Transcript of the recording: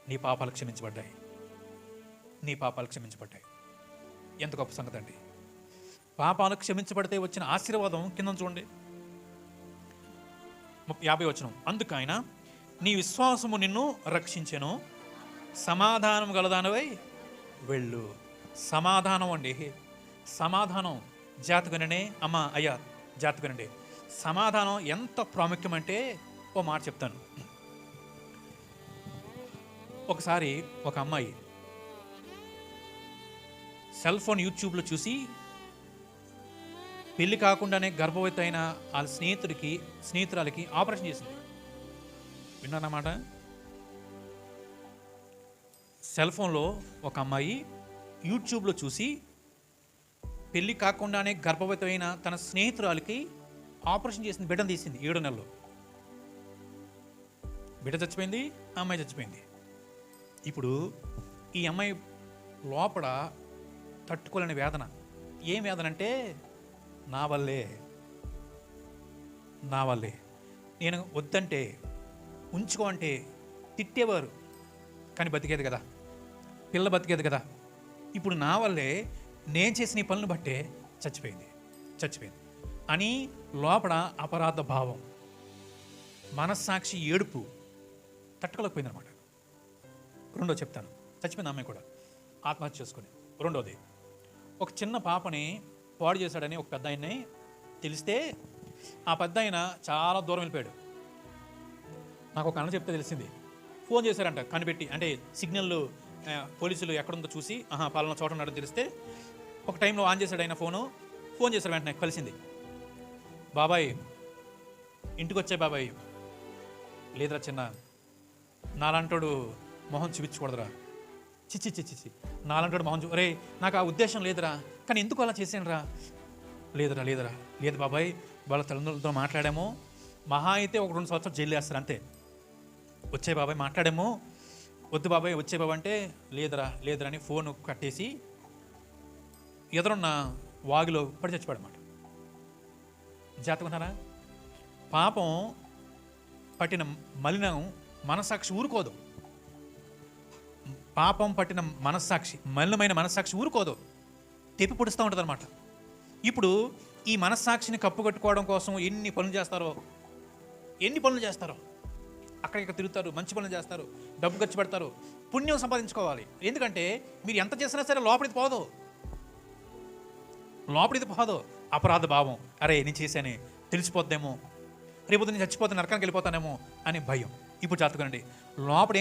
నీ పాపాలు క్షమించబడ్డాయి, నీ పాపాలు క్షమించబడ్డాయి. ఎంత గొప్ప సంగతి అండి. పాపాలు క్షమించబడితే వచ్చిన ఆశీర్వాదం కింద చూడండి, 50 వచనం. అందుకు ఆయన, నీ విశ్వాసము నిన్ను రక్షించెను, సమాధానం గలదానివై వెళ్ళు. సమాధానం అండి, సమాధానం. జాతకనే అమ్మ అయ్యా, జాతకనండి. సమాధానం ఎంత ప్రాముఖ్యం అంటే ఓ మాట చెప్తాను. ఒకసారి ఒక అమ్మాయి సెల్ ఫోన్ యూట్యూబ్లో చూసి పెళ్లి కాకుండానే గర్భవతి అయిన వాళ్ళ స్నేహితురాలకి ఆపరేషన్ చేసింది. విన్నారన్నమాట. సెల్ ఫోన్లో ఒక అమ్మాయి యూట్యూబ్లో చూసి పెళ్లి కాకుండానే గర్భవతి అయిన తన స్నేహితురాలకి ఆపరేషన్ చేసింది, బిడ్డను తీసింది 7 నెలలు. బిడ్డ చచ్చిపోయింది, ఆ అమ్మాయి చచ్చిపోయింది. ఇప్పుడు ఈ అమ్మాయి లోపల తట్టుకోలేని వేదన. ఏం వేదన అంటే, నా వల్లే నేను వద్దంటే, ఉంచుకో అంటే తిట్టేవారు, కానీ బతికేది కదా, పిల్ల బతికేది కదా. ఇప్పుడు నా వల్లే, నేను చేసిన ఈ పనులు బట్టే చచ్చిపోయింది అని లోపల అపరాధ భావం, మనస్సాక్షి ఏడుపు తట్టుకోలేకపోయింది అనమాట. రెండో చెప్తాను. చచ్చిపోయింది అమ్మాయి కూడా, ఆత్మహత్య చేసుకుని. రెండోది, ఒక చిన్న పాపని పాడు చేశాడని ఒక పెద్ద ఆయన్ని తెలిస్తే ఆ పెద్ద ఆయన చాలా దూరం వెళ్ళిపోయాడు. నాకు ఒక అన్న చెప్తే తెలిసింది. ఫోన్ చేశారంట కనిపెట్టి, అంటే సిగ్నల్ పోలీసులు ఎక్కడుందో చూసి పాలన చోట ఉన్నాడో తెలిస్తే ఒక టైంలో ఆన్ చేశాడు ఆయన ఫోన్ చేశాడు. వెంటనే కలిసింది. బాబాయ్ ఇంటికి వచ్చాయి బాబాయ్. లేదురా చిన్న, నాలంటోడు మొహం చూపించకూడదురా. చిచ్చి నాలంటోడు మొహం రే, నాకు ఆ ఉద్దేశం లేదురా, కానీ ఎందుకు అలా చేసానురా. లేదురా లేదు బాబాయ్, వాళ్ళ తల్లిదండ్రులతో మాట్లాడాము, మహా అయితే ఒక 2 సంవత్సరాలు జైలు వేస్తారు అంతే. వచ్చే బాబాయ్ మాట్లాడాము, వద్దు బాబాయ్ వచ్చే బాబాయ్ అంటే లేదురా అని ఫోన్ కట్టేసి ఎదురున్న వాగులో పడి చచ్చిపోయాడన్నమాట. జాతకున్నారా? పాపం పట్టిన మలినం మనస్సాక్షి ఊరుకోదు. పాపం పట్టిన మనస్సాక్షి, మలినమైన మనస్సాక్షి ఊరుకోదు, తెప్పి పొడుస్తూ ఉంటుంది అనమాట. ఇప్పుడు ఈ మనస్సాక్షిని కప్పుకట్టుకోవడం కోసం ఎన్ని పనులు చేస్తారో, అక్కడిక్కడ తిరుగుతారు, మంచి పనులు చేస్తారు, డబ్బు ఖర్చు పెడతారు, పుణ్యం సంపాదించుకోవాలి. ఎందుకంటే మీరు ఎంత చేసినా సరే లోపలిది పోదు. అపరాధ భావం, అరే నేను చేశానే తెలిసిపోద్దేమో, రేపు నేను చచ్చిపోతే నరకానికి వెళ్ళిపోతానేమో అని భయం. ఇప్పుడు జాతకండి లోపల